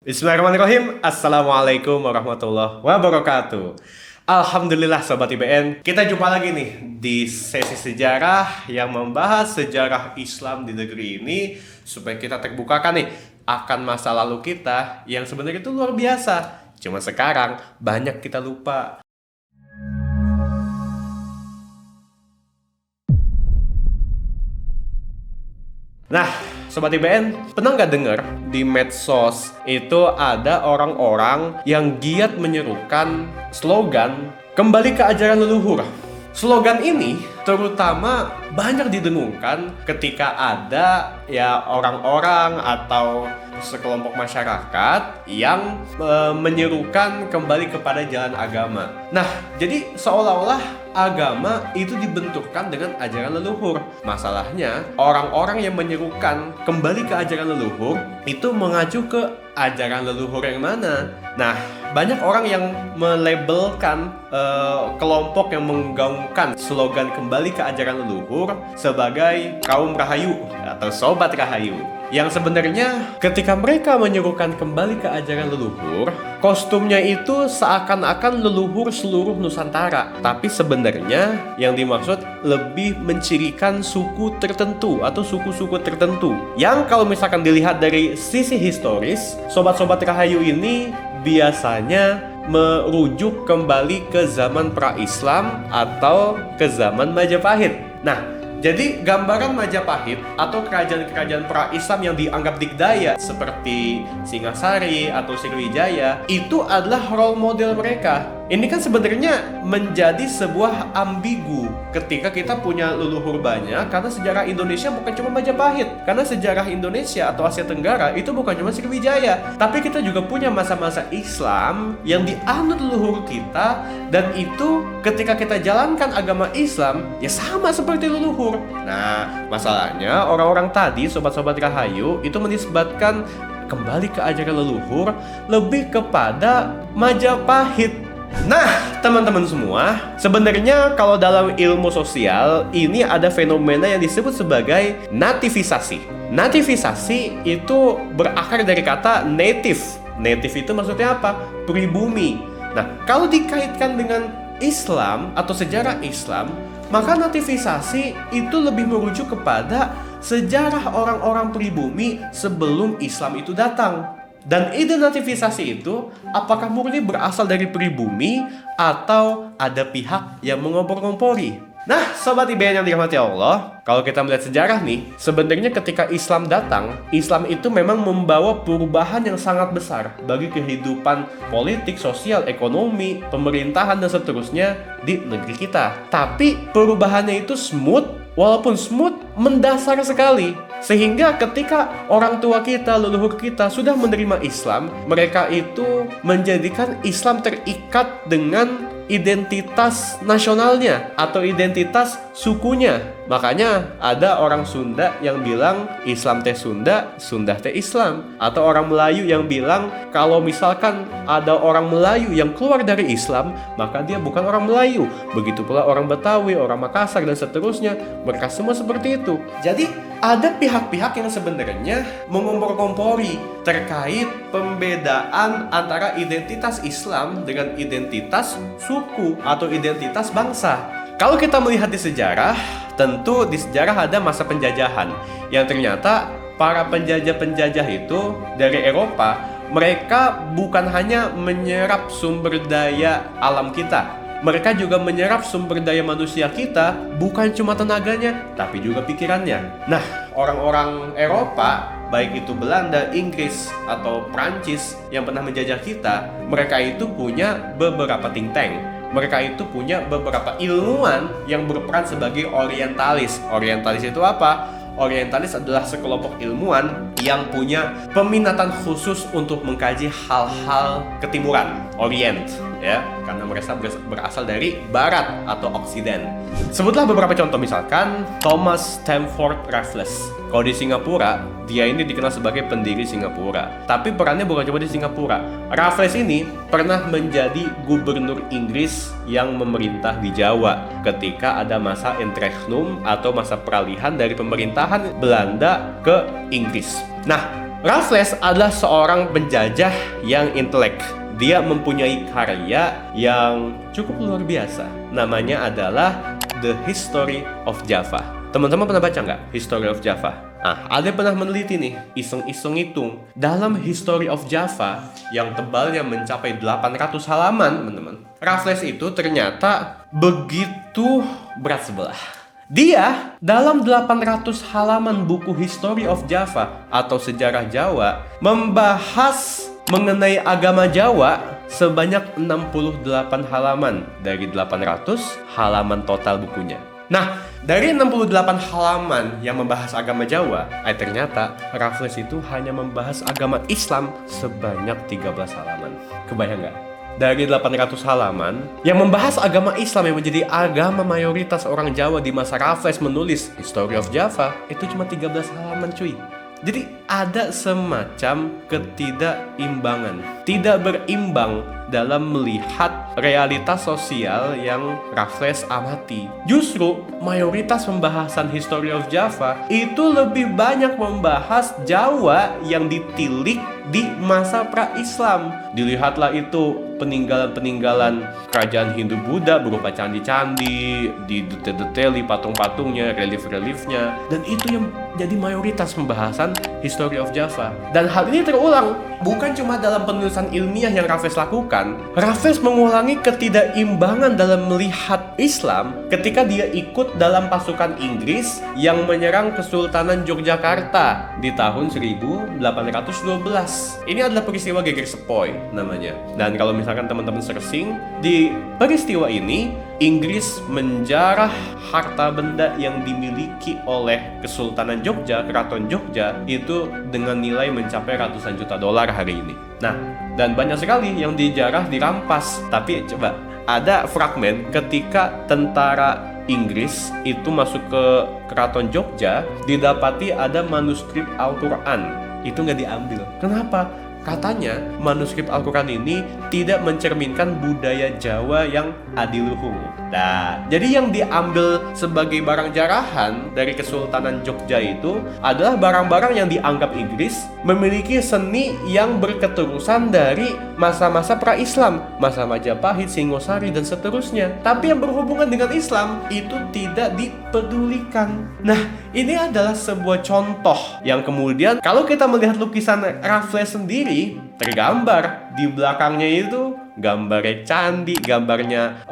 Bismillahirrahmanirrahim. Assalamualaikum warahmatullahi wabarakatuh. Alhamdulillah Sobat IBN, kita jumpa lagi nih di sesi sejarah yang membahas sejarah Islam di negeri ini, supaya kita terbukakan nih akan masa lalu kita yang sebenarnya itu luar biasa. Cuma sekarang banyak kita lupa. Nah, Sobat IBN, pernah nggak dengar di medsos itu ada orang-orang yang giat menyerukan slogan kembali ke ajaran leluhur. Slogan ini terutama banyak didengungkan ketika ada ya orang-orang atau sekelompok masyarakat yang menyerukan kembali kepada jalan agama. Nah, jadi seolah-olah agama itu dibenturkan dengan ajaran leluhur. Masalahnya, orang-orang yang menyerukan kembali ke ajaran leluhur itu mengacu ke ajaran leluhur yang mana? Nah, banyak orang yang melabelkan kelompok yang menggaungkan slogan kembali ke ajaran leluhur sebagai kaum Rahayu atau Sobat Rahayu. Yang sebenarnya ketika mereka menyerukan kembali ke ajaran leluhur, kostumnya itu seakan-akan leluhur seluruh Nusantara. Tapi sebenarnya yang dimaksud lebih mencirikan suku tertentu atau suku-suku tertentu. Yang kalau misalkan dilihat dari sisi historis, Sobat-Sobat Rahayu ini biasanya merujuk kembali ke zaman pra-Islam atau ke zaman Majapahit. Nah, jadi gambaran Majapahit atau kerajaan-kerajaan pra-Islam yang dianggap dikdaya seperti Singasari atau Sriwijaya itu adalah role model mereka. Ini kan sebenarnya menjadi sebuah ambigu ketika kita punya leluhur banyak, karena sejarah Indonesia bukan cuma Majapahit. Karena sejarah Indonesia atau Asia Tenggara itu bukan cuma Sriwijaya, tapi kita juga punya masa-masa Islam yang dianut leluhur kita, dan itu ketika kita jalankan agama Islam ya sama seperti leluhur. Nah, masalahnya orang-orang tadi, Sobat-Sobat Rahayu, itu menisbatkan kembali ke ajaran leluhur lebih kepada Majapahit. Nah, teman-teman semua, sebenarnya kalau dalam ilmu sosial ini ada fenomena yang disebut sebagai nativisasi. Nativisasi itu berakar dari kata native. Native itu maksudnya apa? Pribumi. Nah, kalau dikaitkan dengan Islam atau sejarah Islam, maka nativisasi itu lebih merujuk kepada sejarah orang-orang pribumi sebelum Islam itu datang. Dan ide nativisasi itu apakah murni berasal dari pribumi atau ada pihak yang mengompor-ngompori? Nah, Sobat IBN yang dirahmati Allah, kalau kita melihat sejarah nih, sebenarnya ketika Islam datang, Islam itu memang membawa perubahan yang sangat besar bagi kehidupan politik, sosial, ekonomi, pemerintahan, dan seterusnya di negeri kita. Tapi perubahannya itu smooth, walaupun smooth, mendasar sekali. Sehingga ketika orang tua kita, leluhur kita sudah menerima Islam, mereka itu menjadikan Islam terikat dengan identitas nasionalnya atau identitas sukunya. Makanya ada orang Sunda yang bilang Islam teh Sunda, Sunda teh Islam. Atau orang Melayu yang bilang kalau misalkan ada orang Melayu yang keluar dari Islam, maka dia bukan orang Melayu. Begitu pula orang Betawi, orang Makassar, dan seterusnya. Mereka semua seperti itu. Jadi ada pihak-pihak yang sebenarnya mengompor-ngompori terkait pembedaan antara identitas Islam dengan identitas suku atau identitas bangsa. Kalau kita melihat di sejarah, tentu di sejarah ada masa penjajahan yang ternyata para penjajah-penjajah itu dari Eropa, mereka bukan hanya menyerap sumber daya alam kita, mereka juga menyerap sumber daya manusia kita, bukan cuma tenaganya, tapi juga pikirannya. Nah, orang-orang Eropa, baik itu Belanda, Inggris, atau Prancis yang pernah menjajah kita, mereka itu punya beberapa think tank. Mereka itu punya beberapa ilmuwan yang berperan sebagai orientalis. Orientalis itu apa? Orientalis adalah sekelompok ilmuwan yang punya peminatan khusus untuk mengkaji hal-hal ketimuran, Orient, ya, karena mereka berasal dari Barat atau Oksiden. Sebutlah beberapa contoh, misalkan Thomas Stamford Raffles. Kalau di Singapura, dia ini dikenal sebagai pendiri Singapura. Tapi perannya bukan cuma di Singapura. Raffles ini pernah menjadi gubernur Inggris yang memerintah di Jawa ketika ada masa Entrechtnum atau masa peralihan dari pemerintahan Belanda ke Inggris. Nah, Raffles adalah seorang penjajah yang intelek. Dia mempunyai karya yang cukup luar biasa. Namanya adalah The History of Java. Teman-teman pernah baca nggak History of Java? Nah, ada yang pernah meneliti nih, iseng-iseng hitung. Dalam History of Java yang tebalnya mencapai 800 halaman, teman-teman. Raffles itu ternyata begitu berat sebelah. Dia dalam 800 halaman buku History of Java atau Sejarah Jawa membahas mengenai agama Jawa sebanyak 68 halaman dari 800 halaman total bukunya. Nah, dari 68 halaman yang membahas agama Jawa, ternyata Raffles itu hanya membahas agama Islam sebanyak 13 halaman. Kebayang nggak? Dari 800 halaman yang membahas agama Islam yang menjadi agama mayoritas orang Jawa di masa Raffles menulis History of Java, itu cuma 13 halaman cuy. Jadi ada semacam ketidakimbangan, tidak berimbang dalam melihat realitas sosial yang Raffles amati. Justru mayoritas pembahasan History of Java itu lebih banyak membahas Jawa yang ditilik di masa pra-Islam. Dilihatlah itu peninggalan-peninggalan kerajaan Hindu-Buddha berupa candi-candi, didetail-detaili patung-patungnya, relief-reliefnya, dan itu yang jadi mayoritas pembahasan History of Java. Dan hal ini terulang bukan cuma dalam penulisan ilmiah yang Raffles lakukan. Raffles mengulangi ketidaimbangan dalam melihat Islam ketika dia ikut dalam pasukan Inggris yang menyerang Kesultanan Yogyakarta di tahun 1812. Ini adalah peristiwa Geger Sepoy namanya. Dan kalau misalkan teman-teman searching, di peristiwa ini Inggris menjarah harta benda yang dimiliki oleh Kesultanan Jogja, Keraton Jogja, itu dengan nilai mencapai ratusan juta dolar hari ini. Nah, dan banyak sekali yang dijarah, dirampas. Tapi coba, ada fragmen ketika tentara Inggris itu masuk ke Keraton Jogja, didapati ada manuskrip Al-Quran. Itu nggak diambil. Kenapa? Katanya manuskrip Al-Quran ini tidak mencerminkan budaya Jawa yang adiluhung. Nah, jadi yang diambil sebagai barang jarahan dari Kesultanan Jogja itu adalah barang-barang yang dianggap Inggris memiliki seni yang berketerusan dari masa-masa pra-Islam, masa Majapahit, Singosari, dan seterusnya. Tapi yang berhubungan dengan Islam itu tidak dipedulikan. Nah, ini adalah sebuah contoh yang kemudian kalau kita melihat lukisan Raffles sendiri, tergambar di belakangnya itu gambarnya candi, gambarnya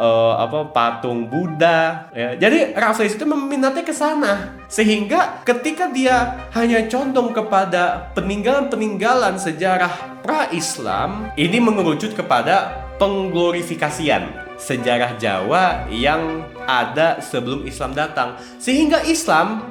patung Buddha. Ya. Jadi Raffles itu meminatnya ke sana, sehingga ketika dia hanya condong kepada peninggalan-peninggalan sejarah pra-Islam, ini mengerucut kepada pengglorifikasian sejarah Jawa yang ada sebelum Islam datang, sehingga Islam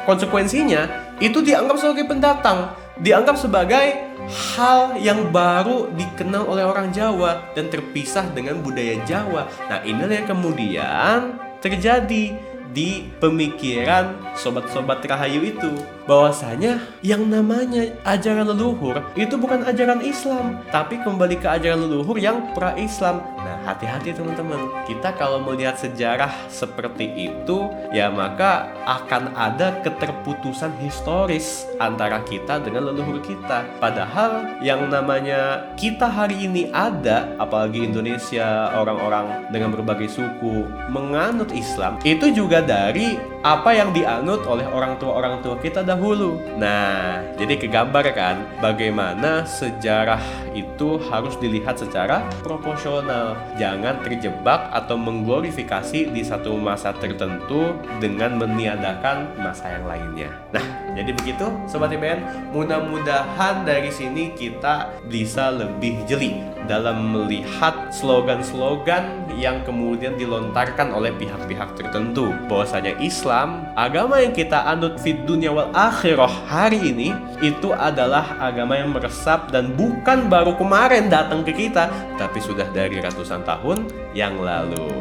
konsekuensinya itu dianggap sebagai pendatang, dianggap sebagai hal yang baru dikenal oleh orang Jawa dan terpisah dengan budaya Jawa. Nah, inilah yang kemudian terjadi di pemikiran sobat-sobat Rahayu itu, bahwasanya yang namanya ajaran leluhur itu bukan ajaran Islam, tapi kembali ke ajaran leluhur yang pra-Islam. Nah, hati-hati teman-teman. Kita kalau melihat sejarah seperti itu, ya maka akan ada keterputusan historis antara kita dengan leluhur kita. Padahal yang namanya kita hari ini ada, apalagi Indonesia, orang-orang dengan berbagai suku menganut Islam, itu juga dari apa yang dianut oleh orang tua kita dahulu. Nah, jadi kegambar kan bagaimana sejarah itu harus dilihat secara proporsional. Jangan terjebak atau mengglorifikasi di satu masa tertentu dengan meniadakan masa yang lainnya. Nah, jadi begitu Sobat IBN, mudah-mudahan dari sini kita bisa lebih jeli dalam melihat slogan-slogan yang kemudian dilontarkan oleh pihak-pihak tertentu, bahwasanya Islam, agama yang kita anut fid dunya wal akhirah hari ini, itu adalah agama yang meresap dan bukan baru kemarin datang ke kita, tapi sudah dari ratusan tahun yang lalu.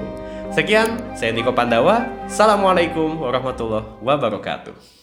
Sekian, saya Niko Pandawa. Assalamualaikum warahmatullahi wabarakatuh.